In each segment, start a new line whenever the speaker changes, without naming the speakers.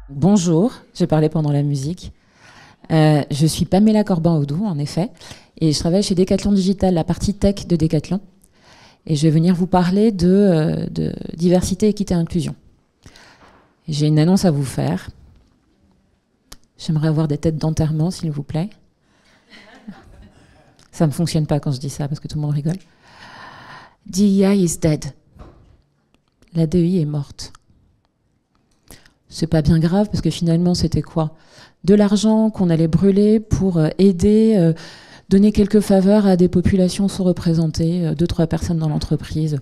Bonjour, je parlais pendant la musique. Je suis Pamela Corban-Audou, en effet, et je travaille chez Decathlon Digital, la partie tech de Decathlon. Et je vais venir vous parler de diversité, équité, inclusion. J'ai une annonce à vous faire. J'aimerais avoir des têtes d'enterrement, s'il vous plaît. Ça ne fonctionne pas quand je dis ça, parce que tout le monde rigole. DEI is dead. La DEI est morte. C'est pas bien grave, parce que finalement, c'était quoi? De l'argent qu'on allait brûler pour aider, donner quelques faveurs à des populations sous-représentées, 2-3 personnes dans l'entreprise.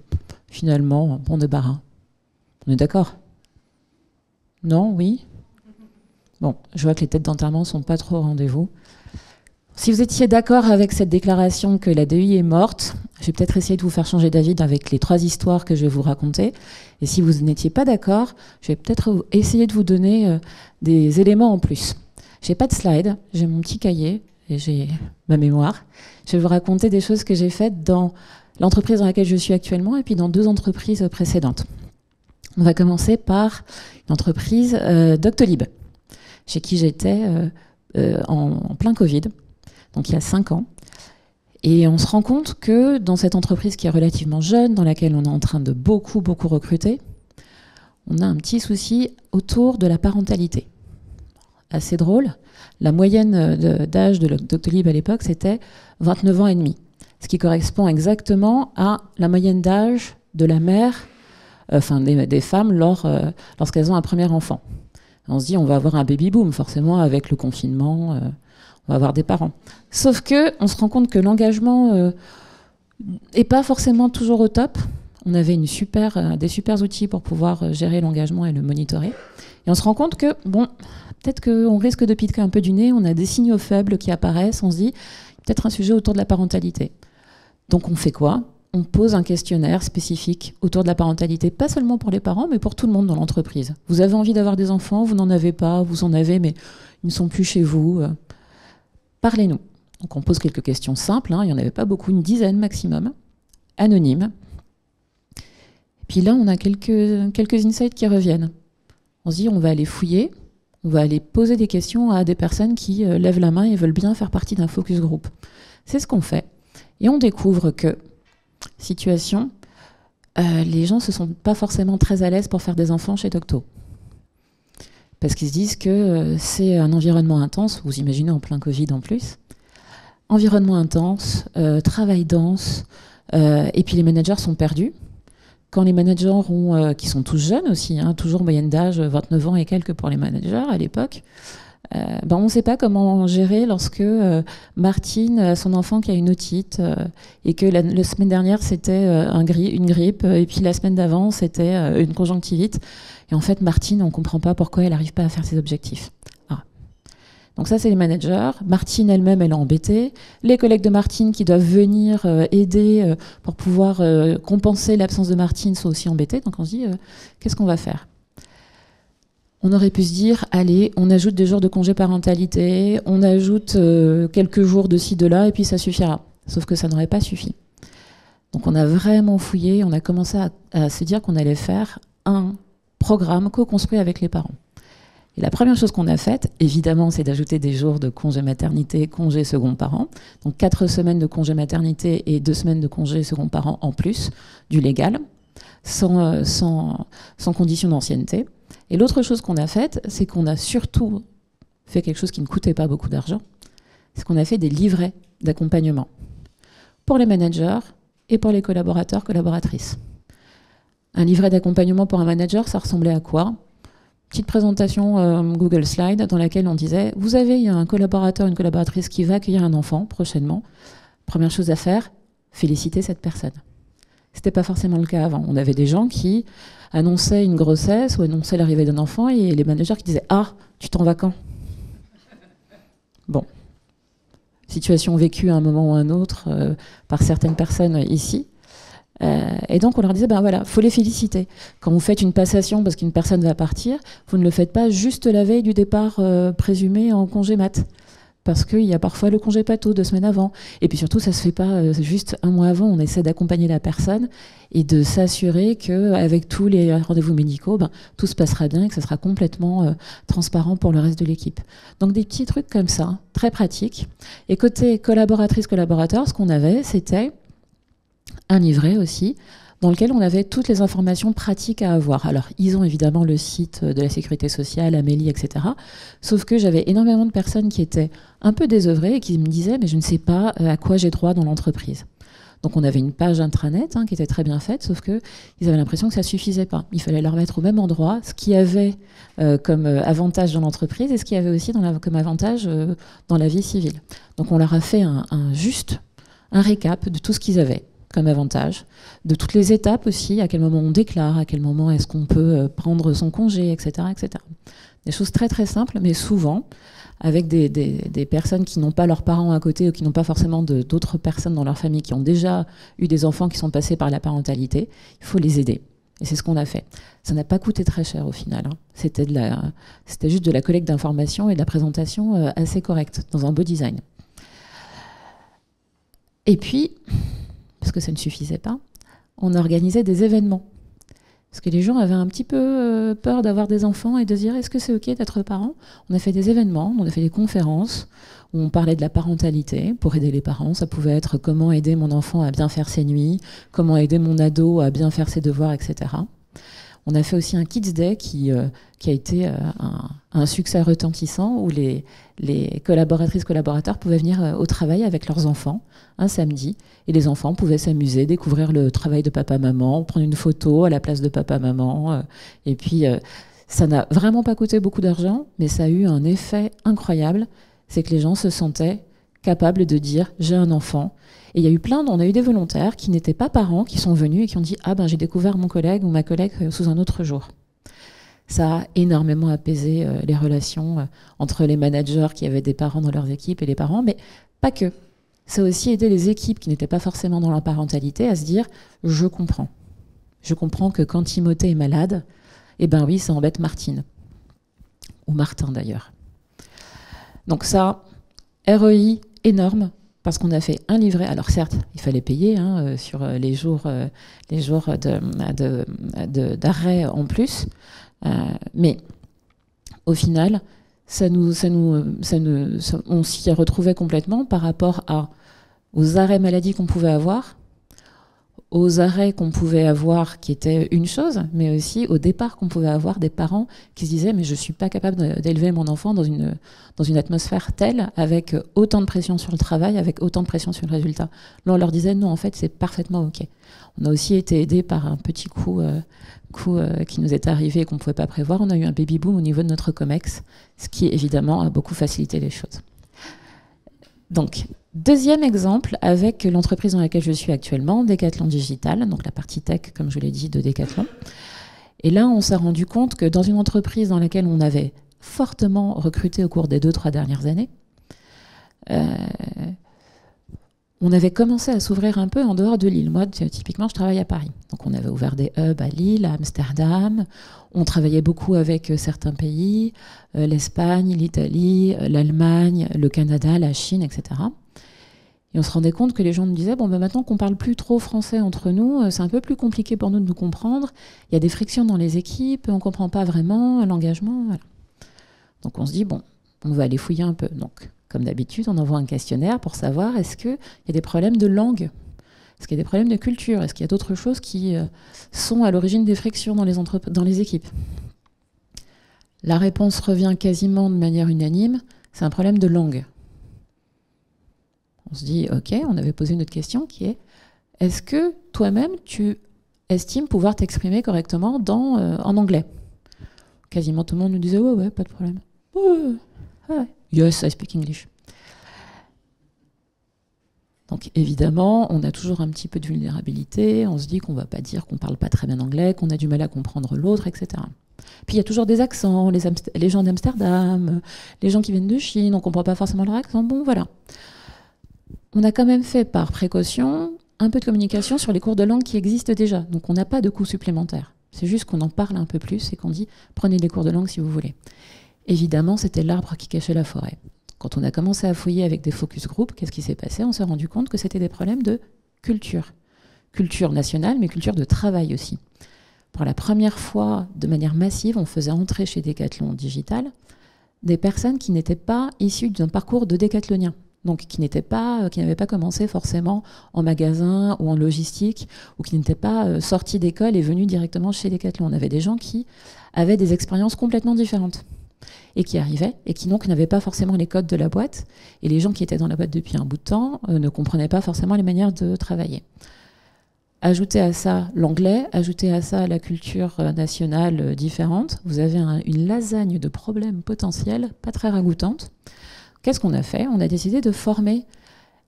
Finalement, bon débarras. On est d'accord? Non? Oui? Bon, je vois que les têtes d'enterrement ne sont pas trop au rendez-vous. Si vous étiez d'accord avec cette déclaration que la DEI est morte, je vais peut-être essayer de vous faire changer d'avis avec les 3 histoires que je vais vous raconter. Et si vous n'étiez pas d'accord, je vais peut-être essayer de vous donner des éléments en plus. J'ai pas de slide, j'ai mon petit cahier et j'ai ma mémoire. Je vais vous raconter des choses que j'ai faites dans l'entreprise dans laquelle je suis actuellement et puis dans 2 entreprises précédentes. On va commencer par une entreprise Doctolib, chez qui j'étais en plein Covid, donc il y a 5 ans. Et on se rend compte que dans cette entreprise qui est relativement jeune, dans laquelle on est en train de beaucoup recruter, on a un petit souci autour de la parentalité. Assez drôle. La moyenne d'âge de Doctolib à l'époque, c'était 29 ans et demi, ce qui correspond exactement à la moyenne d'âge de la mère, enfin des femmes lorsqu'elles ont un premier enfant. On se dit, on va avoir un baby-boom, forcément, avec le confinement, on va avoir des parents. Sauf que on se rend compte que l'engagement n'est pas forcément toujours au top. On avait des super outils pour pouvoir gérer l'engagement et le monitorer. Et on se rend compte que, bon, peut-être qu'on risque de piquer un peu du nez, on a des signaux faibles qui apparaissent, on se dit, peut-être un sujet autour de la parentalité. Donc on fait quoi? On pose un questionnaire spécifique autour de la parentalité, pas seulement pour les parents, mais pour tout le monde dans l'entreprise. Vous avez envie d'avoir des enfants, vous n'en avez pas, vous en avez, mais ils ne sont plus chez vous. Parlez-nous. Donc on pose quelques questions simples, il n'y en avait pas beaucoup, une dizaine maximum, anonymes. Et puis là, on a quelques insights qui reviennent. On se dit, on va aller fouiller, on va aller poser des questions à des personnes qui lèvent la main et veulent bien faire partie d'un focus group. C'est ce qu'on fait. Et on découvre que, situation, les gens ne se sont pas forcément très à l'aise pour faire des enfants chez Docto. Parce qu'ils se disent que c'est un environnement intense, vous imaginez en plein Covid en plus. Environnement intense, travail dense, et puis les managers sont perdus. Quand les managers qui sont tous jeunes aussi, toujours moyenne d'âge 29 ans et quelques pour les managers à l'époque, on ne sait pas comment gérer lorsque Martine a son enfant qui a une otite et que la semaine dernière c'était une grippe et puis la semaine d'avant c'était une conjonctivite. Et en fait, Martine, on ne comprend pas pourquoi elle n'arrive pas à faire ses objectifs. Donc ça, c'est les managers. Martine elle-même, elle est embêtée. Les collègues de Martine qui doivent venir aider pour pouvoir compenser l'absence de Martine sont aussi embêtés. Donc on se dit, qu'est-ce qu'on va faire? On aurait pu se dire, allez, on ajoute des jours de congé parentalité, on ajoute quelques jours de ci, de là, et puis ça suffira. Sauf que ça n'aurait pas suffi. Donc on a vraiment fouillé, on a commencé à se dire qu'on allait faire un programme co-construit avec les parents. Et la première chose qu'on a faite, évidemment, c'est d'ajouter des jours de congé maternité, congé second parent. Donc 4 semaines de congé maternité et 2 semaines de congé second parent en plus du légal, sans condition d'ancienneté. Et l'autre chose qu'on a faite, c'est qu'on a surtout fait quelque chose qui ne coûtait pas beaucoup d'argent, c'est qu'on a fait des livrets d'accompagnement pour les managers et pour les collaborateurs, collaboratrices. Un livret d'accompagnement pour un manager, ça ressemblait à quoi? Petite présentation Google Slide dans laquelle on disait « Vous avez un collaborateur, une collaboratrice qui va accueillir un enfant prochainement. Première chose à faire, féliciter cette personne. » C'était pas forcément le cas avant. On avait des gens qui annonçaient une grossesse ou annonçaient l'arrivée d'un enfant et les managers qui disaient « Ah, tu t'en vas quand ?» Bon. Situation vécue à un moment ou à un autre par certaines personnes ici. Et donc on leur disait, ben voilà, faut les féliciter. Quand vous faites une passation parce qu'une personne va partir, vous ne le faites pas juste la veille du départ présumé en congé mat. parce qu'il y a parfois le congé pato 2 semaines avant. Et puis surtout, ça se fait pas juste un mois avant. On essaie d'accompagner la personne et de s'assurer qu'avec tous les rendez-vous médicaux, tout se passera bien et que ça sera complètement transparent pour le reste de l'équipe. Donc des petits trucs comme ça, très pratiques. Et côté collaboratrice, collaborateur, ce qu'on avait, c'était un livret aussi, dans lequel on avait toutes les informations pratiques à avoir. Alors, ils ont évidemment le site de la sécurité sociale, Amélie, etc. Sauf que j'avais énormément de personnes qui étaient un peu désœuvrées et qui me disaient « mais je ne sais pas à quoi j'ai droit dans l'entreprise ». Donc on avait une page intranet qui était très bien faite, sauf qu'ils avaient l'impression que ça ne suffisait pas. Il fallait leur mettre au même endroit ce qu'il y avait comme avantage dans l'entreprise et ce qu'il y avait aussi comme avantage dans la vie civile. Donc on leur a fait un récap de tout ce qu'ils avaient comme avantage, de toutes les étapes aussi, à quel moment on déclare, à quel moment est-ce qu'on peut prendre son congé, etc., etc. Des choses très très simples, mais souvent avec des personnes qui n'ont pas leurs parents à côté ou qui n'ont pas forcément d'autres personnes dans leur famille qui ont déjà eu des enfants qui sont passés par la parentalité, il faut les aider. Et c'est ce qu'on a fait. Ça n'a pas coûté très cher au final. C'était juste de la collecte d'informations et de la présentation assez correcte, dans un beau design. Et puis, parce que ça ne suffisait pas, on organisait des événements. Parce que les gens avaient un petit peu peur d'avoir des enfants et de se dire est-ce que c'est ok d'être parent. On a fait des événements, on a fait des conférences où on parlait de la parentalité pour aider les parents. Ça pouvait être comment aider mon enfant à bien faire ses nuits, comment aider mon ado à bien faire ses devoirs, etc. On a fait aussi un Kids Day qui a été un succès retentissant où les collaboratrices, collaborateurs pouvaient venir au travail avec leurs enfants un samedi et les enfants pouvaient s'amuser, découvrir le travail de papa-maman, prendre une photo à la place de papa-maman. Et puis, ça n'a vraiment pas coûté beaucoup d'argent, mais ça a eu un effet incroyable. C'est que les gens se sentaient capables de dire « j'ai un enfant ». Et il y a eu on a eu des volontaires qui n'étaient pas parents, qui sont venus et qui ont dit « ah ben j'ai découvert mon collègue ou ma collègue sous un autre jour ». Ça a énormément apaisé les relations entre les managers qui avaient des parents dans leurs équipes et les parents, mais pas que. Ça a aussi aidé les équipes qui n'étaient pas forcément dans leur parentalité à se dire « je comprends ». Je comprends que quand Timothée est malade, eh ben oui, ça embête Martine. Ou Martin d'ailleurs. Donc ça, REI énorme, parce qu'on a fait un livret. Alors certes, il fallait payer sur les jours d'arrêt en plus, mais au final, on s'y retrouvait complètement par rapport aux arrêts maladie qu'on pouvait avoir, aux arrêts qu'on pouvait avoir qui étaient une chose, mais aussi au départ qu'on pouvait avoir des parents qui se disaient « mais je ne suis pas capable d'élever mon enfant dans une atmosphère telle, avec autant de pression sur le travail, avec autant de pression sur le résultat ». Là, on leur disait « non, en fait, c'est parfaitement OK ». On a aussi été aidés par un petit coup qui nous est arrivé et qu'on ne pouvait pas prévoir. On a eu un baby-boom au niveau de notre COMEX, ce qui, évidemment, a beaucoup facilité les choses. Donc, deuxième exemple avec l'entreprise dans laquelle je suis actuellement, Decathlon Digital, donc la partie tech, comme je l'ai dit, de Decathlon. Et là, on s'est rendu compte que dans une entreprise dans laquelle on avait fortement recruté au cours des 2-3 dernières années, on avait commencé à s'ouvrir un peu en dehors de Lille. Moi, typiquement, je travaille à Paris. Donc, on avait ouvert des hubs à Lille, à Amsterdam. On travaillait beaucoup avec certains pays, l'Espagne, l'Italie, l'Allemagne, le Canada, la Chine, etc. Et on se rendait compte que les gens nous disaient « bon, maintenant qu'on parle plus trop français entre nous, c'est un peu plus compliqué pour nous de nous comprendre. Il y a des frictions dans les équipes, on ne comprend pas vraiment l'engagement. Voilà. » Donc, on se dit « bon, on va aller fouiller un peu. » Donc, comme d'habitude, on envoie un questionnaire pour savoir est-ce qu'il y a des problèmes de langue, est-ce qu'il y a des problèmes de culture, est-ce qu'il y a d'autres choses qui sont à l'origine des frictions dans les équipes. La réponse revient quasiment de manière unanime, c'est un problème de langue. On se dit, ok, on avait posé une autre question qui est, est-ce que toi-même, tu estimes pouvoir t'exprimer correctement en anglais? Quasiment tout le monde nous disait, ouais, pas de problème. Ouais. Yes, I speak English. Donc évidemment, on a toujours un petit peu de vulnérabilité, on se dit qu'on ne va pas dire qu'on ne parle pas très bien anglais, qu'on a du mal à comprendre l'autre, etc. Puis il y a toujours des accents, les gens d'Amsterdam, les gens qui viennent de Chine, on ne comprend pas forcément leur accent, bon voilà. On a quand même fait par précaution un peu de communication sur les cours de langue qui existent déjà, donc on n'a pas de coûts supplémentaires. C'est juste qu'on en parle un peu plus et qu'on dit prenez des cours de langue si vous voulez. Évidemment, c'était l'arbre qui cachait la forêt. Quand on a commencé à fouiller avec des focus group, qu'est-ce qui s'est passé? On s'est rendu compte que c'était des problèmes de culture. Culture nationale, mais culture de travail aussi. Pour la première fois, de manière massive, on faisait entrer chez Decathlon Digital des personnes qui n'étaient pas issues d'un parcours de décathlonien. Donc qui n'avaient pas commencé forcément en magasin ou en logistique, ou qui n'étaient pas sortis d'école et venus directement chez Decathlon. On avait des gens qui avaient des expériences complètement différentes et qui arrivaient et qui donc n'avaient pas forcément les codes de la boîte. Et les gens qui étaient dans la boîte depuis un bout de temps ne comprenaient pas forcément les manières de travailler. Ajoutez à ça l'anglais, ajoutez à ça la culture nationale différente, vous avez une lasagne de problèmes potentiels, pas très ragoûtante. Qu'est-ce qu'on a fait? On a décidé de former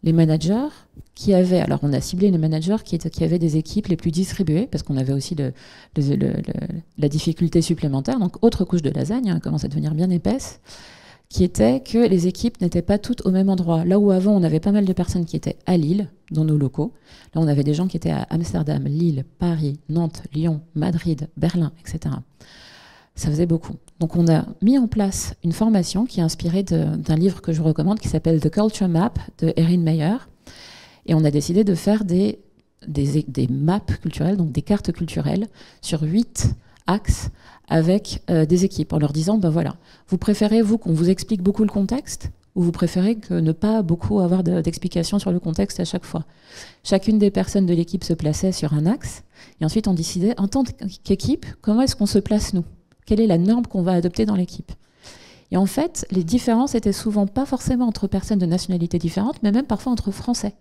les managers qui avaient... Alors on a ciblé les managers qui avaient des équipes les plus distribuées, parce qu'on avait aussi la difficulté supplémentaire, donc autre couche de lasagne, hein, commence à devenir bien épaisse, qui était que les équipes n'étaient pas toutes au même endroit. Là où avant, on avait pas mal de personnes qui étaient à Lille, dans nos locaux. Là, on avait des gens qui étaient à Amsterdam, Lille, Paris, Nantes, Lyon, Madrid, Berlin, etc. Ça faisait beaucoup. Donc, on a mis en place une formation qui est inspirée d'un livre que je vous recommande, qui s'appelle The Culture Map, de Erin Meyer. Et on a décidé de faire des maps culturelles, donc des cartes culturelles, sur 8 axes, avec des équipes, en leur disant, ben voilà, vous préférez, vous, qu'on vous explique beaucoup le contexte, ou vous préférez que ne pas beaucoup avoir d'explications sur le contexte à chaque fois. Chacune des personnes de l'équipe se plaçait sur un axe, et ensuite on décidait, en tant qu'équipe, comment est-ce qu'on se place nous? Quelle est la norme qu'on va adopter dans l'équipe? Et en fait, les différences étaient souvent pas forcément entre personnes de nationalités différentes, mais même parfois entre Français.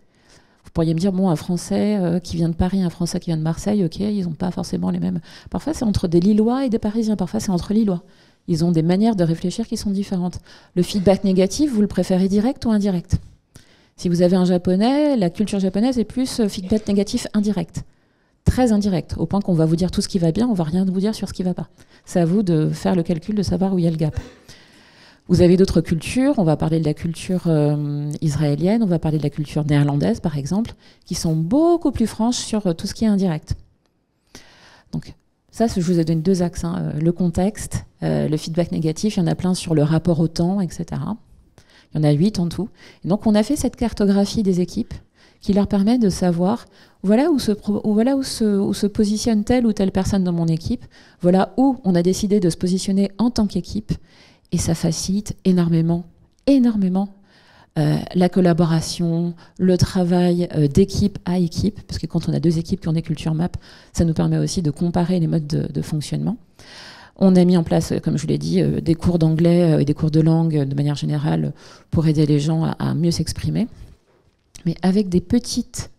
Vous pourriez me dire, bon, un Français qui vient de Paris, un Français qui vient de Marseille, ok, ils n'ont pas forcément les mêmes... Parfois, c'est entre des Lillois et des Parisiens. Parfois, c'est entre Lillois. Ils ont des manières de réfléchir qui sont différentes. Le feedback négatif, vous le préférez direct ou indirect? Si vous avez un Japonais, la culture japonaise est plus feedback négatif indirect. Très indirect, au point qu'on va vous dire tout ce qui va bien, on va rien vous dire sur ce qui ne va pas. C'est à vous de faire le calcul, de savoir où il y a le gap. Vous avez d'autres cultures, on va parler de la culture israélienne, on va parler de la culture néerlandaise par exemple, qui sont beaucoup plus franches sur tout ce qui est indirect. Donc ça, je vous ai donné 2 axes, hein, le contexte, le feedback négatif, il y en a plein sur le rapport au temps, etc. Il y en a 8 en tout. Et donc on a fait cette cartographie des équipes qui leur permet de savoir voilà où se positionne telle ou telle personne dans mon équipe, voilà où on a décidé de se positionner en tant qu'équipe. Et ça facilite énormément la collaboration, le travail d'équipe à équipe, parce que quand on a 2 équipes qui ont des culture map, ça nous permet aussi de comparer les modes de fonctionnement. On a mis en place, comme je vous l'ai dit, des cours d'anglais et des cours de langue de manière générale pour aider les gens à mieux s'exprimer. Mais avec des petites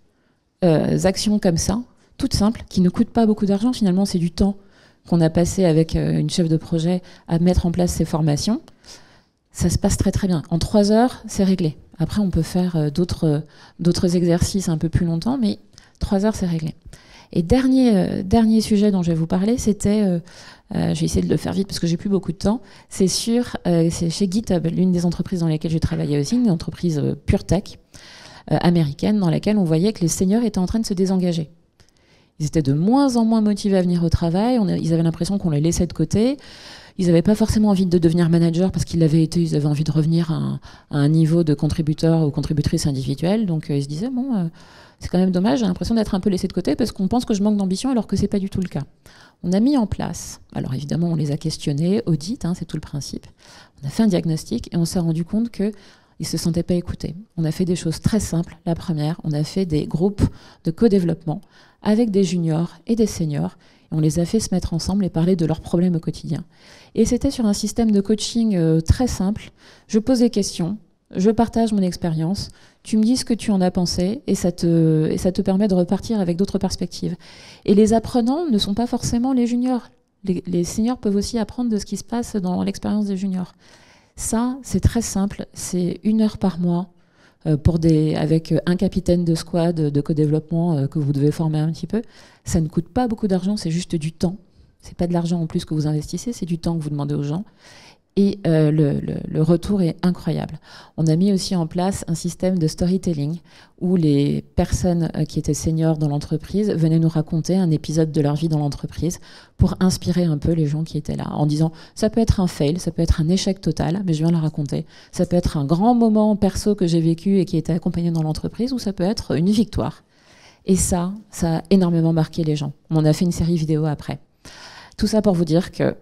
actions comme ça, toutes simples, qui ne coûtent pas beaucoup d'argent, finalement c'est du temps qu'on a passé avec une chef de projet à mettre en place ces formations, ça se passe très très bien. En 3 heures, c'est réglé. Après, on peut faire d'autres exercices un peu plus longtemps, mais 3 heures, c'est réglé. Et dernier sujet dont je vais vous parler, c'était, je vais essayer de le faire vite parce que j'ai plus beaucoup de temps, c'est chez GitHub, l'une des entreprises dans lesquelles j'ai travaillé aussi, une entreprise pure tech américaine, dans laquelle on voyait que les seniors étaient en train de se désengager. Ils étaient de moins en moins motivés à venir au travail, ils avaient l'impression qu'on les laissait de côté, ils n'avaient pas forcément envie de devenir manager parce qu'ils l'avaient été, ils avaient envie de revenir à un niveau de contributeur ou contributrice individuelle, donc ils se disaient, bon, c'est quand même dommage, j'ai l'impression d'être un peu laissé de côté parce qu'on pense que je manque d'ambition alors que c'est pas du tout le cas. On a mis en place, alors évidemment on les a questionnés, audit, hein, c'est tout le principe, on a fait un diagnostic et on s'est rendu compte que ils ne se sentaient pas écoutés. On a fait des choses très simples. La première, on a fait des groupes de co-développement avec des juniors et des seniors. Et on les a fait se mettre ensemble et parler de leurs problèmes au quotidien. Et c'était sur un système de coaching très simple. Je pose des questions, je partage mon expérience, tu me dis ce que tu en as pensé et ça te permet de repartir avec d'autres perspectives. Et les apprenants ne sont pas forcément les juniors. Les seniors peuvent aussi apprendre de ce qui se passe dans l'expérience des juniors. Ça, c'est très simple, c'est 1 heure par mois avec un capitaine de squad de co-développement que vous devez former un petit peu. Ça ne coûte pas beaucoup d'argent, c'est juste du temps. C'est pas de l'argent en plus que vous investissez, c'est du temps que vous demandez aux gens. Et le retour est incroyable. On a mis aussi en place un système de storytelling où les personnes qui étaient seniors dans l'entreprise venaient nous raconter un épisode de leur vie dans l'entreprise pour inspirer un peu les gens qui étaient là, en disant ça peut être un fail, ça peut être un échec total, mais je viens le raconter. Ça peut être un grand moment perso que j'ai vécu et qui était accompagné dans l'entreprise, ou ça peut être une victoire. Et ça a énormément marqué les gens. On a fait une série vidéo après. Tout ça pour vous dire que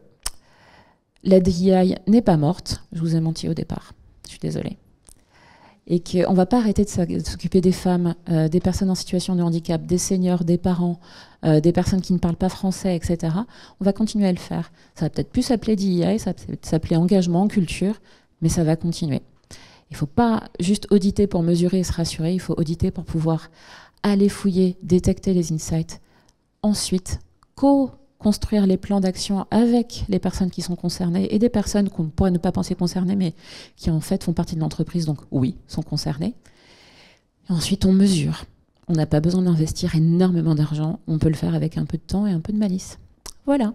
la DEI n'est pas morte, je vous ai menti au départ, je suis désolée. Et qu'on ne va pas arrêter de s'occuper des femmes, des personnes en situation de handicap, des seniors, des parents, des personnes qui ne parlent pas français, etc. On va continuer à le faire. Ça va peut-être plus s'appeler DEI, ça va s'appeler engagement, culture, mais ça va continuer. Il ne faut pas juste auditer pour mesurer et se rassurer, il faut auditer pour pouvoir aller fouiller, détecter les insights. Ensuite, construire les plans d'action avec les personnes qui sont concernées et des personnes qu'on pourrait ne pas penser concernées, mais qui en fait font partie de l'entreprise, donc oui, sont concernées. Et ensuite, on mesure. On n'a pas besoin d'investir énormément d'argent, on peut le faire avec un peu de temps et un peu de malice. Voilà.